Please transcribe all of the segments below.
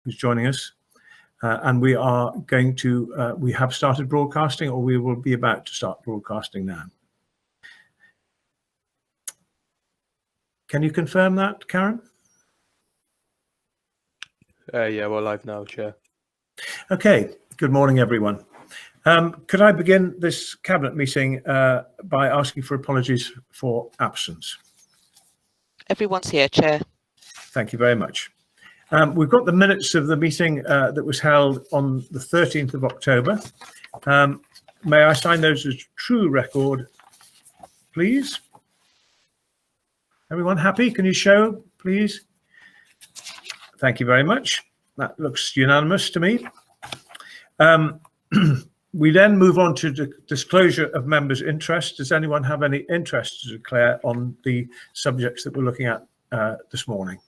who's joining us. And we have started broadcasting, or we will be about to start broadcasting now. Can you confirm that, Karen? Yeah, we're live now, Chair. Okay, good morning, everyone. Could I begin this Cabinet meeting by asking for apologies for absence? Everyone's here, Chair. Thank you very much. We've got the minutes of the meeting that was held on the 13th of October. May I sign those as true record, please? Everyone happy? Can you show, please? Thank you very much. That looks unanimous to me. We then move on to the disclosure of members' interest. Does anyone have any interest to declare on the subjects that we're looking at this morning?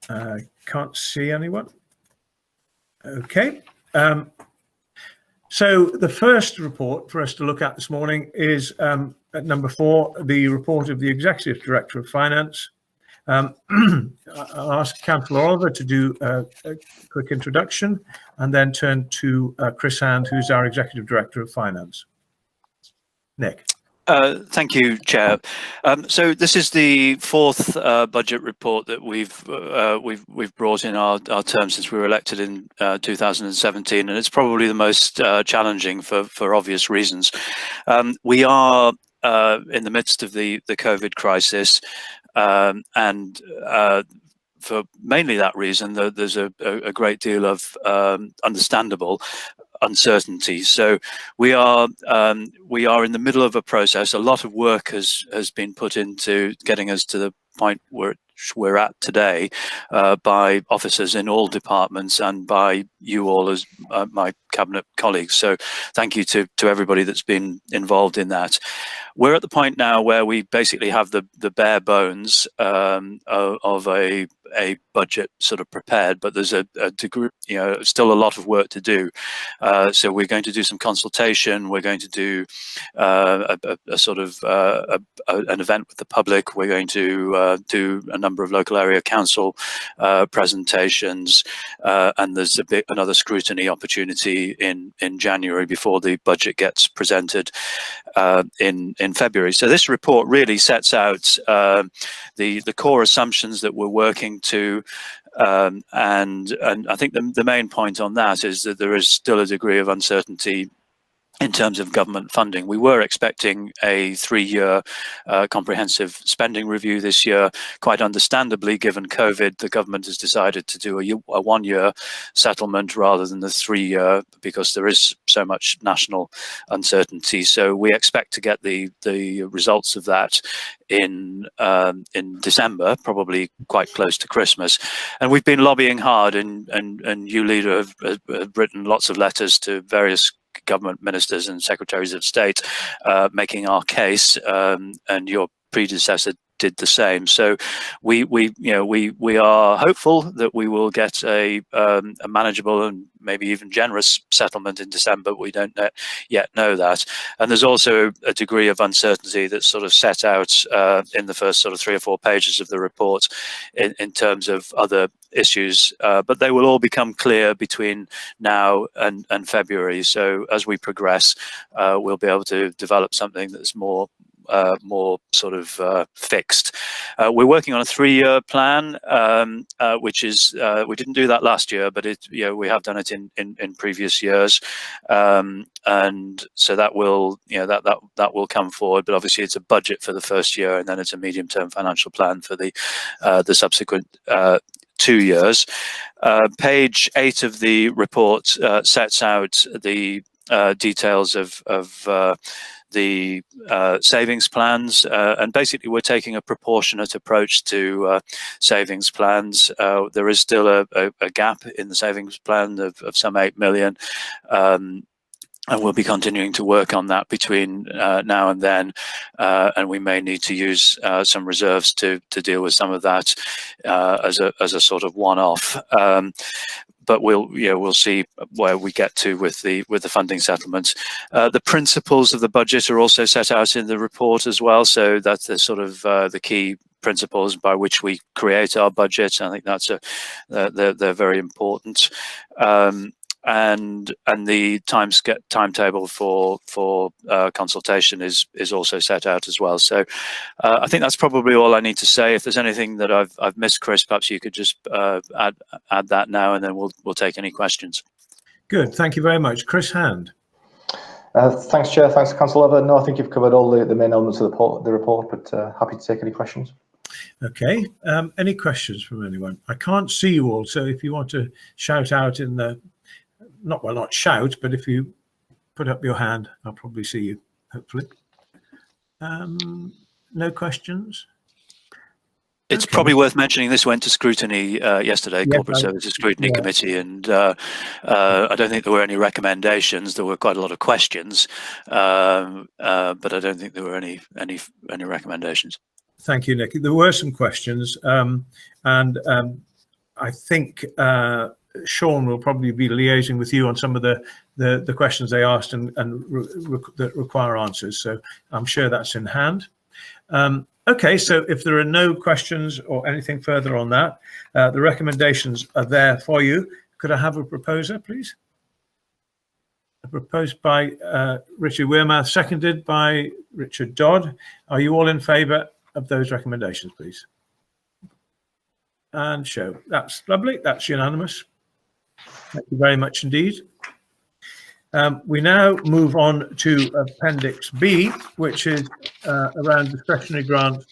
Can't see anyone. Okay. So the first report for us to look at this morning is at number 4, the report of the Executive Director of Finance. I'll ask Councillor Oliver to do a quick introduction and then turn to Chris Hand, who's our Executive Director of Finance. Nick. Thank you, Chair. So this is the 4th budget report that we've brought in our term since we were elected in 2017, and it's probably the most challenging for obvious reasons. We are in the midst of the COVID crisis, and for mainly that reason, there's a great deal of understandable uncertainty. So we are in the middle of a process. A lot of work has been put into getting us to the point where we're at today by officers in all departments and by you all as my cabinet colleagues. So thank you to everybody that's been involved in that. We're at the point now where we basically have the bare bones of a budget sort of prepared, but there's a degree, still a lot of work to do. So we're going to do some consultation. We're going to do a sort of an event with the public. We're going to do a number of local area council presentations, and there's another scrutiny opportunity in January before the budget gets presented in February. So this report really sets out the core assumptions that we're working to, and I think the main point on that is that there is still a degree of uncertainty in terms of government funding. We were expecting a 3-year comprehensive spending review this year. Quite understandably, given COVID, the government has decided to do a 1-year settlement rather than the 3-year, because there is so much national uncertainty. So we expect to get the results of that in December, probably quite close to Christmas. And we've been lobbying hard, and you, Leader, have written lots of letters to various government ministers and secretaries of state making our case, and your predecessor did the same. So we are hopeful that we will get a manageable and maybe even generous settlement in December. We don't yet know that. And there's also a degree of uncertainty that's sort of set out in the first sort of 3 or 4 pages of the report in terms of other issues, but they will all become clear between now and February. So as we progress, we'll be able to develop something that's more sort of fixed. We're working on a 3-year plan, which is we didn't do that last year, but we have done it in previous years, and so that will that will come forward. But obviously, it's a budget for the first year, and then it's a medium-term financial plan for the subsequent 2 years. Page 8 of the report sets out the details of the savings plans, and basically we're taking a proportionate approach to savings plans. There is still a gap in the savings plan of some 8 million, and we'll be continuing to work on that between now and then, and we may need to use some reserves to deal with some of that as a sort of one-off. But we'll see where we get to with the funding settlements. The principles of the budget are also set out in the report as well. So that's the sort of the key principles by which we create our budget. I think that's they're very important. And the timetable for consultation is also set out as well. So I think that's probably all I need to say. If there's anything that I've missed, Chris, perhaps you could just add that now, and then we'll take any questions. Good, thank you very much. Chris Hand. Thanks, Chair. Thanks, Councillor Oliver. No, I think you've covered all the main elements of the report, but happy to take any questions. Okay, any questions from anyone? I can't see you all, so if you want to shout out in the, not shout, but if you put up your hand, I'll probably see you, hopefully. No questions? It's probably worth mentioning this went to Scrutiny yesterday, Corporate Services Scrutiny Committee, and I don't think there were any recommendations. There were quite a lot of questions, but I don't think there were any recommendations. Thank you, Nick. There were some questions, and I think Sean will probably be liaising with you on some of the questions they asked and that require answers. So I'm sure that's in hand. Okay, so if there are no questions or anything further on that, the recommendations are there for you. Could I have a proposer, please? Proposed by Richard Wearmouth, seconded by Richard Dodd. Are you all in favour of those recommendations, please? And show. That's lovely. That's unanimous. Thank you very much indeed. We now move on to Appendix B, which is around discretionary grant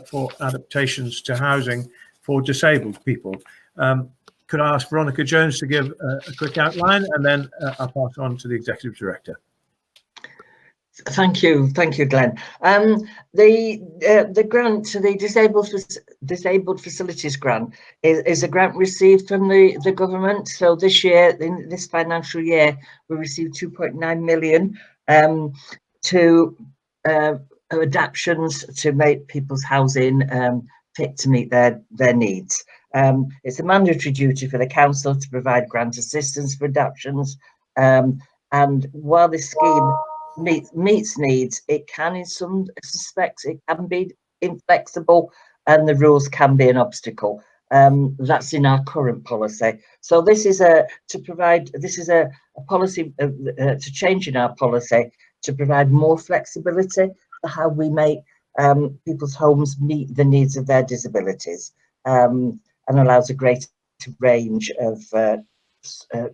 for adaptations to housing for disabled people. Could I ask Veronica Jones to give a quick outline, and then I'll pass on to the Executive Director. Thank you, Glenn. The grant, the Disabled Facilities Grant, is a grant received from the government. So this year, in this financial year, we received 2.9 million to adaptations to make people's housing fit to meet their needs. It's a mandatory duty for the council to provide grant assistance for adaptations, and while this scheme meets needs, it can, in some respects, it can be inflexible, and the rules can be an obstacle. That's in our current policy. So this is a policy to change in our policy to provide more flexibility for how we make people's homes meet the needs of their disabilities, and allows a greater range of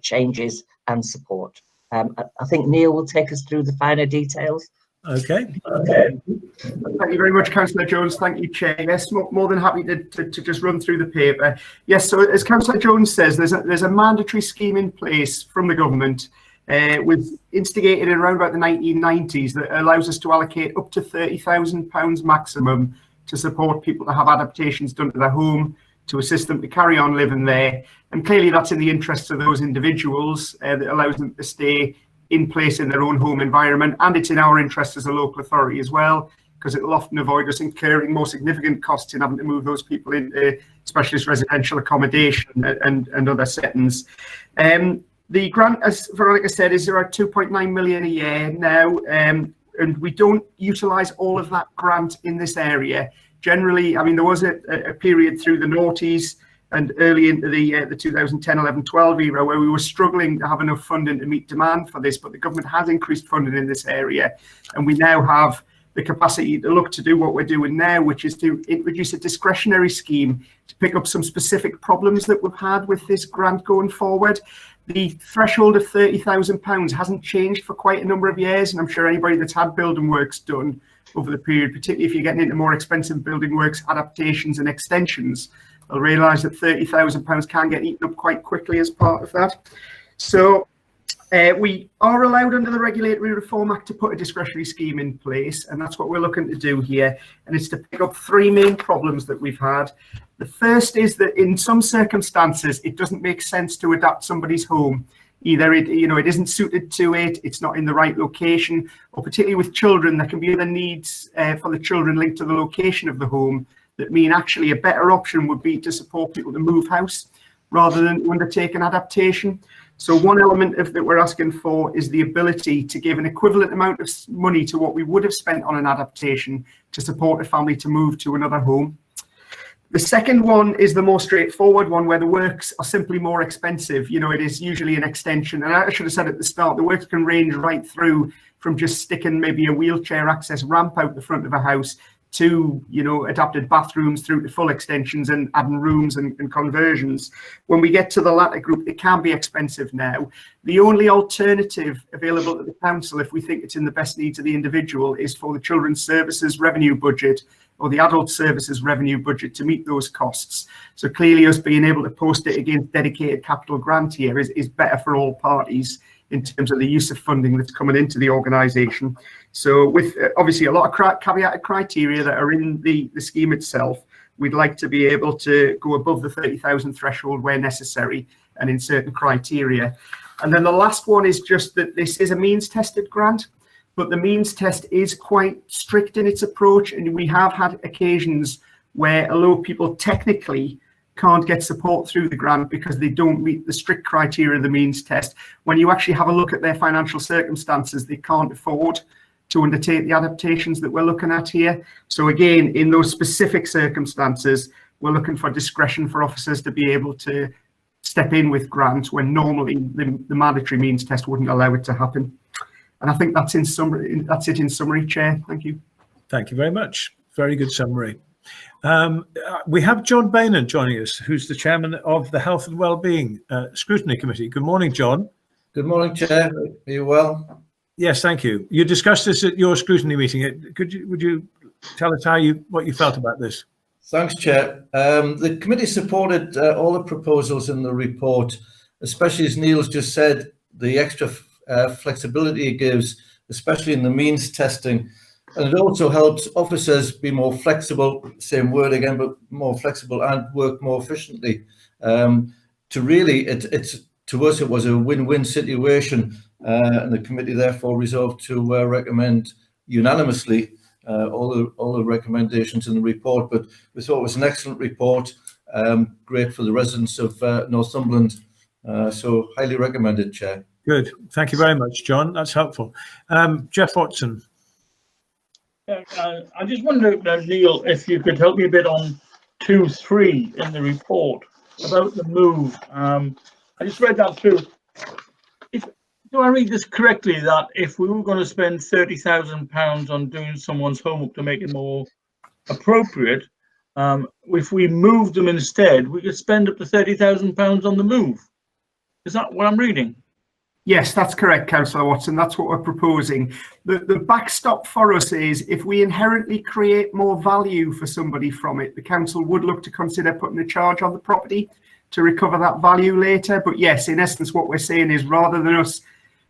changes and support. I think Neil will take us through the finer details. Okay. Thank you very much, Councillor Jones. Thank you, Chair. Yes, more than happy to just run through the paper. Yes, so as Councillor Jones says, there's a mandatory scheme in place from the government, was instigated around about the 1990s, that allows us to allocate up to £30,000 maximum to support people to have adaptations done to their home, to assist them to carry on living there. And clearly that's in the interests of those individuals, that allows them to stay in place in their own home environment. And it's in our interest as a local authority as well, because it will often avoid us incurring more significant costs in having to move those people into specialist residential accommodation and other settings. The grant, as Veronica said, is around 2.9 million a year now, and we don't utilise all of that grant in this area. Generally, I mean, there was a period through the noughties and early into the 2010, 11, 12 era where we were struggling to have enough funding to meet demand for this, but the government has increased funding in this area, and we now have the capacity to look to do what we're doing now, which is to introduce a discretionary scheme to pick up some specific problems that we've had with this grant going forward. The threshold of £30,000 hasn't changed for quite a number of years, and I'm sure anybody that's had building works done over the period, particularly if you're getting into more expensive building works, adaptations and extensions, they'll realise that £30,000 can get eaten up quite quickly as part of that. So we are allowed under the Regulatory Reform Act to put a discretionary scheme in place, and that's what we're looking to do here. And it's to pick up three main problems that we've had. The first is that in some circumstances, it doesn't make sense to adapt somebody's home. Either it isn't suited to it, it's not in the right location, or particularly with children, there can be other needs for the children linked to the location of the home that mean actually a better option would be to support people to move house rather than undertake an adaptation. So one element that we're asking for is the ability to give an equivalent amount of money to what we would have spent on an adaptation to support a family to move to another home. The second one is the more straightforward one, where the works are simply more expensive. You know, it is usually an extension. And I should have said at the start, the works can range right through from just sticking maybe a wheelchair access ramp out the front of a house to, you know, adapted bathrooms through to full extensions and adding rooms and conversions. When we get to the latter group, it can be expensive now. The only alternative available to the council, if we think it's in the best needs of the individual, is for the children's services revenue budget or the adult services revenue budget to meet those costs. So clearly us being able to post it against dedicated capital grant here is better for all parties in terms of the use of funding that's coming into the organisation. So with obviously a lot of caveated criteria that are in the scheme itself, we'd like to be able to go above the 30,000 threshold where necessary and in certain criteria. And then the last one is just that this is a means tested grant, but the means test is quite strict in its approach. And we have had occasions where, although people technically can't get support through the grant because they don't meet the strict criteria of the means test, when you actually have a look at their financial circumstances, they can't afford to undertake the adaptations that we're looking at here. So again, in those specific circumstances, we're looking for discretion for officers to be able to step in with grants when normally the mandatory means test wouldn't allow it to happen. And I think that's in summary. That's it in summary, Chair. Thank you. Thank you very much. Very good summary. We have John Bainan joining us, who's the chairman of the Health and Wellbeing Scrutiny Committee. Good morning, John. Good morning, Chair. Are you well? Yes, thank you. You discussed this at your scrutiny meeting. Would you tell us what you felt about this? Thanks, Chair. The committee supported all the proposals in the report, especially as Neil's just said, the extra flexibility it gives, especially in the means testing. And it also helps officers be more flexible, same word again, but more flexible and work more efficiently. To us, it was a win-win situation, and the committee therefore resolved to recommend unanimously all the recommendations in the report. But we thought it was an excellent report, great for the residents of Northumberland, so highly recommended, Chair. Good. Thank you very much, John. That's helpful. Jeff Watson. I just wonder, Neil, if you could help me a bit on 2.3 in the report about the move. I just read that through. Do I read this correctly, that if we were going to spend £30,000 on doing someone's homework to make it more appropriate, if we moved them instead, we could spend up to £30,000 on the move? Is that what I'm reading? Yes, that's correct, Councillor Watson. That's what we're proposing. The backstop for us is if we inherently create more value for somebody from it, the council would look to consider putting a charge on the property to recover that value later. But yes, in essence, what we're saying is rather than us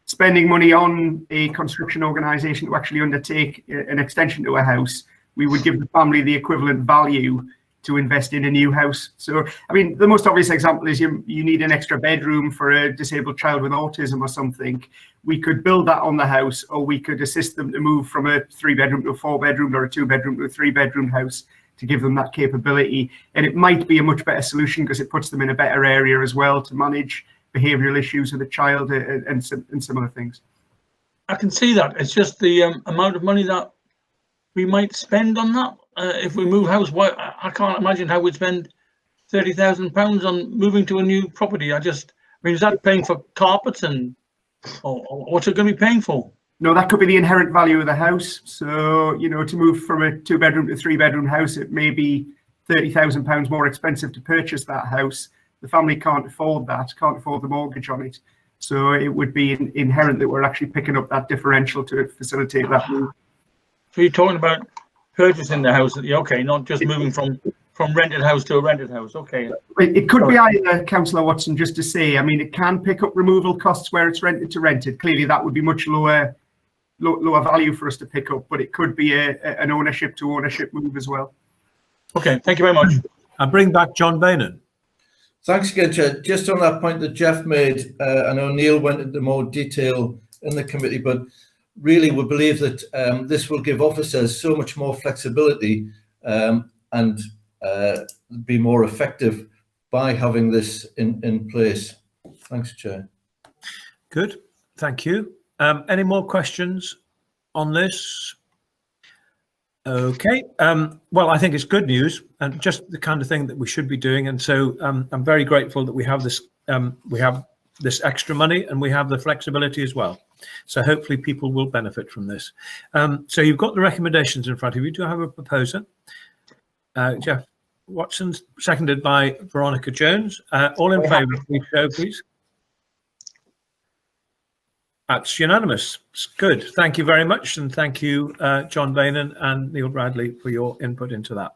spending money on a construction organisation to actually undertake an extension to a house, we would give the family the equivalent value to invest in a new house. So, I mean, the most obvious example is you need an extra bedroom for a disabled child with autism or something. We could build that on the house, or we could assist them to move from a 3-bedroom to a 4-bedroom or a 2-bedroom to a 3-bedroom house to give them that capability. And it might be a much better solution because it puts them in a better area as well to manage behavioural issues with a child and some other things. I can see that. It's just the amount of money that we might spend on that. If we move house, I can't imagine how we'd spend £30,000 on moving to a new property. I mean, is that paying for carpets or what's it going to be paying for? No, that could be the inherent value of the house. So, you know, to move from a 2-bedroom to a 3-bedroom house, it may be £30,000 more expensive to purchase that house. The family can't afford that, can't afford the mortgage on it. So it would be inherent that we're actually picking up that differential to facilitate that move. So you're talking about purchasing the house, okay, not just moving from rented house to a rented house, okay. It could be either, Councillor Watson, just to say, I mean, it can pick up removal costs where it's rented to rented. Clearly, that would be much lower value for us to pick up, but it could be an ownership to ownership move as well. Okay, thank you very much. I'll bring back John Bainan. Thanks again, Chair. Just on that point that Jeff made, I know Neil went into more detail in the committee, but really we believe that this will give officers so much more flexibility and be more effective by having this in place. Thanks, Chair. Good, thank you. Any more questions on this? Okay. Well, I think it's good news and just the kind of thing that we should be doing. And so I'm very grateful that we have this extra money and we have the flexibility as well. So hopefully people will benefit from this. So you've got the recommendations in front of you. Do you have a proposer? Jeff Watson, seconded by Veronica Jones. All in favour, please show, please. That's unanimous. It's good. Thank you very much. And thank you, John Bainan and Neil Bradley, for your input into that.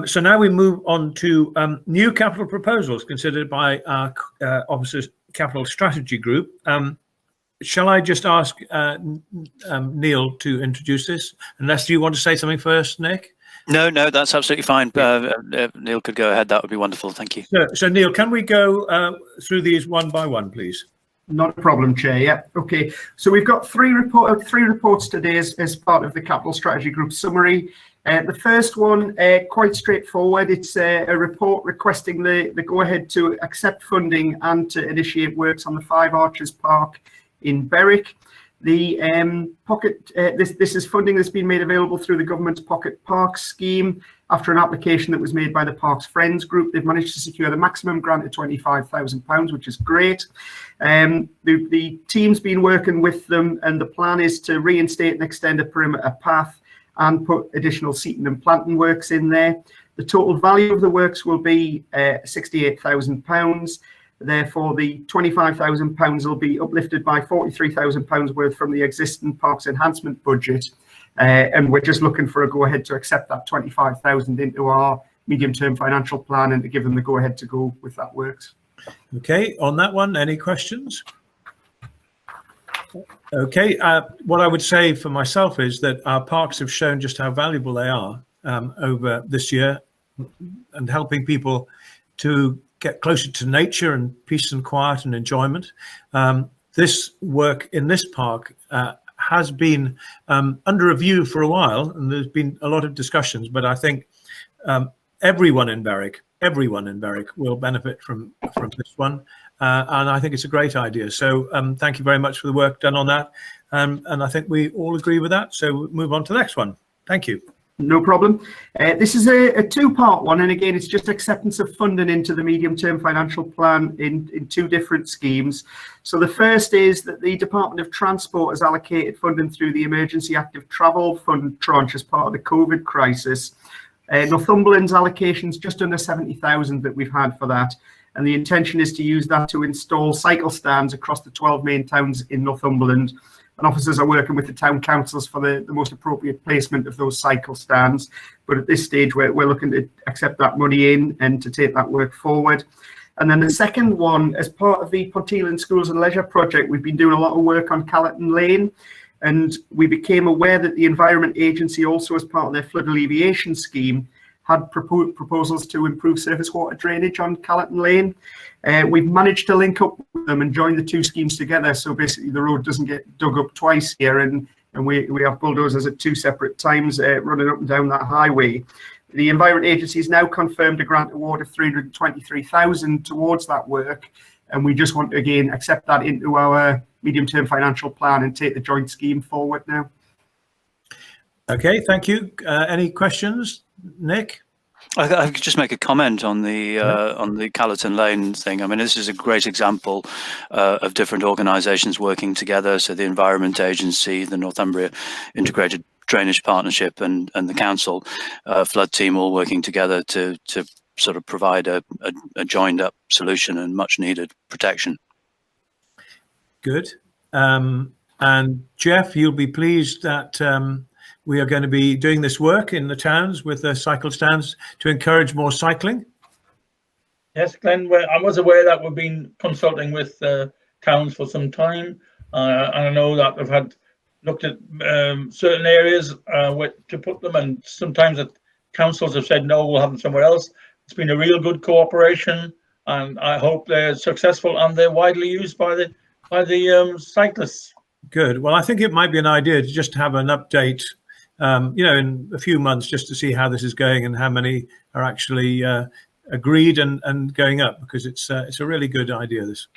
So now we move on to new capital proposals considered by our Officers Capital Strategy Group. Shall I just ask Neil to introduce this? Unless you want to say something first, Nick? No, that's absolutely fine. Neil could go ahead. That would be wonderful. Thank you. So Neil, can we go through these one by one, please? Not a problem, Chair. Yeah. Okay. So we've got three reports today as part of the Capital Strategy Group summary. The first one, quite straightforward. It's a report requesting the go-ahead to accept funding and to initiate works on the Five Arches Park in Berwick. The this is funding that's been made available through the government's Pocket Parks scheme. After an application that was made by the Parks Friends group, they've managed to secure the maximum grant of £25,000, which is great. The team's been working with them, and the plan is to reinstate and extend a perimeter path and put additional seating and planting works in there. The total value of the works will be £68,000. Therefore, the £25,000 will be uplifted by £43,000 worth from the existing parks enhancement budget. And we're just looking for a go-ahead to accept that £25,000 into our medium-term financial plan and to give them the go-ahead to go with that works. Okay, on that one, any questions? Okay, what I would say for myself is that our parks have shown just how valuable they are over this year and helping people to get closer to nature and peace and quiet and enjoyment. This work in this park has been under review for a while, and there's been a lot of discussions, but I think everyone in Berwick will benefit from this one. And I think it's a great idea. So thank you very much for the work done on that. And I think we all agree with that. So we'll move on to the next one. Thank you. No problem. This is a two-part one. And again, it's just acceptance of funding into the medium-term financial plan in two different schemes. So the first is that the Department of Transport has allocated funding through the Emergency Active Travel Fund tranche as part of the COVID crisis. Northumberland's allocation is just under 70,000 that we've had for that. And the intention is to use that to install cycle stands across the 12 main towns in Northumberland. And officers are working with the town councils for the most appropriate placement of those cycle stands. But at this stage, we're looking to accept that money in and to take that work forward. And then the second one, as part of the Ponteland Schools and Leisure project, we've been doing a lot of work on Callerton Lane. And we became aware that the Environment Agency also, as part of their flood alleviation scheme, had proposals to improve surface water drainage on Callerton Lane. We've managed to link up with them and join the two schemes together. So basically the road doesn't get dug up twice here, and we have bulldozers at two separate times running up and down that highway. The Environment Agency has now confirmed a grant award of $323,000 towards that work. And we just want to, again, accept that into our medium-term financial plan and take the joint scheme forward now. Okay, thank you. Any questions, Nick? I could just make a comment on the Callerton Lane thing. I mean, this is a great example of different organisations working together. So the Environment Agency, the Northumbria Integrated Drainage Partnership, and the council flood team all working together to sort of provide a joined-up solution and much-needed protection. Good. And Jeff, you'll be pleased that we are going to be doing this work in the towns with the cycle stands to encourage more cycling. Yes, Glenn, I was aware that we've been consulting with towns for some time. And I know that they've looked at certain areas to put them, and sometimes the councils have said, no, we'll have them somewhere else. It's been a real good cooperation, and I hope they're successful and they're widely used by the cyclists. Good. Well, I think it might be an idea to just have an update, in a few months, just to see how this is going and how many are actually agreed and going up, because it's a really good idea, this.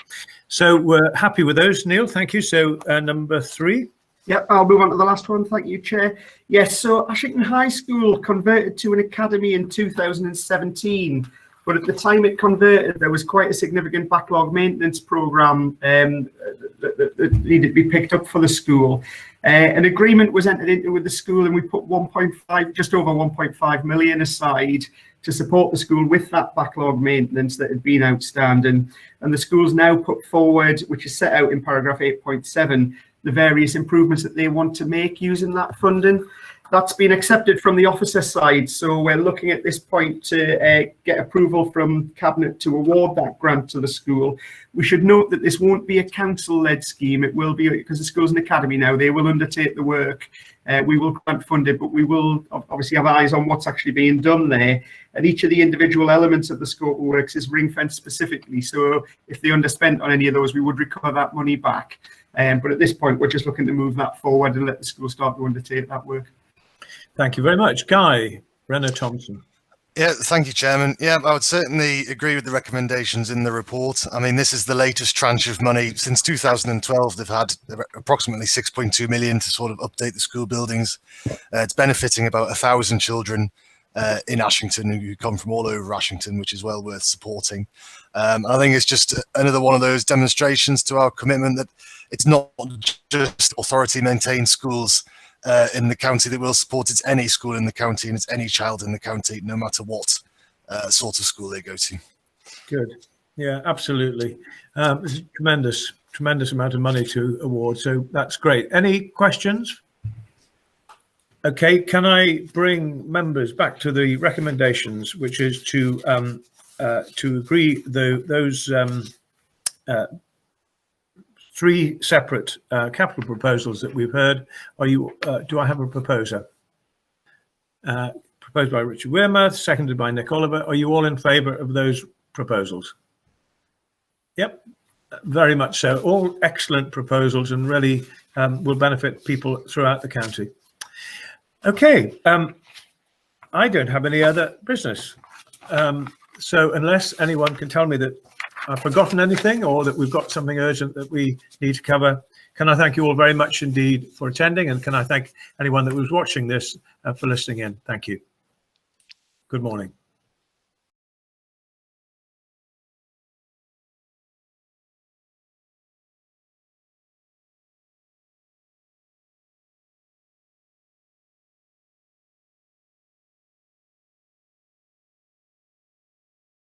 So we're happy with those, Neil. Thank you. So number 3. Yep, I'll move on to the last one. Thank you, Chair. Yes, so Ashington High School converted to an academy in 2017, but at the time it converted, there was quite a significant backlog maintenance programme that needed to be picked up for the school. An agreement was entered into with the school, and we put just over 1.5 million aside to support the school with that backlog maintenance that had been outstanding. And the school's now put forward, which is set out in paragraph 8.7, the various improvements that they want to make using that funding. That's been accepted from the officer side, so we're looking at this point to get approval from Cabinet to award that grant to the school. We should note that this won't be a council-led scheme. It will be, because the school's an academy now, they will undertake the work. We will grant fund it, but we will obviously have eyes on what's actually being done there. And each of the individual elements of the scope of works is ring-fenced specifically, so if they underspent on any of those, we would recover that money back. But at this point, we're just looking to move that forward and let the school start to undertake that work. Thank you very much. Guy Renner-Thompson. Yeah, thank you, Chairman. Yeah, I would certainly agree with the recommendations in the report. I mean, this is the latest tranche of money. Since 2012, they've had approximately 6.2 million to sort of update the school buildings. It's benefiting about 1,000 children in Ashington who come from all over Ashington, which is well worth supporting. I think it's just another one of those demonstrations to our commitment that it's not just authority maintained schools in the county that will support. It's any school in the county, and it's any child in the county, no matter what sort of school they go to. Good. Yeah, absolutely. It's a tremendous amount of money to award, so that's great. Any questions? Okay, can I bring members back to the recommendations, which is to agree those three separate capital proposals that we've heard. Are you? Do I have a proposer? Proposed by Richard Wearmouth, seconded by Nick Oliver. Are you all in favour of those proposals? Yep, very much so. All excellent proposals, and really will benefit people throughout the county. Okay, I don't have any other business. So unless anyone can tell me that I've forgotten anything or that we've got something urgent that we need to cover, can I thank you all very much indeed for attending, and can I thank anyone that was watching this for listening in. Thank you. Good morning.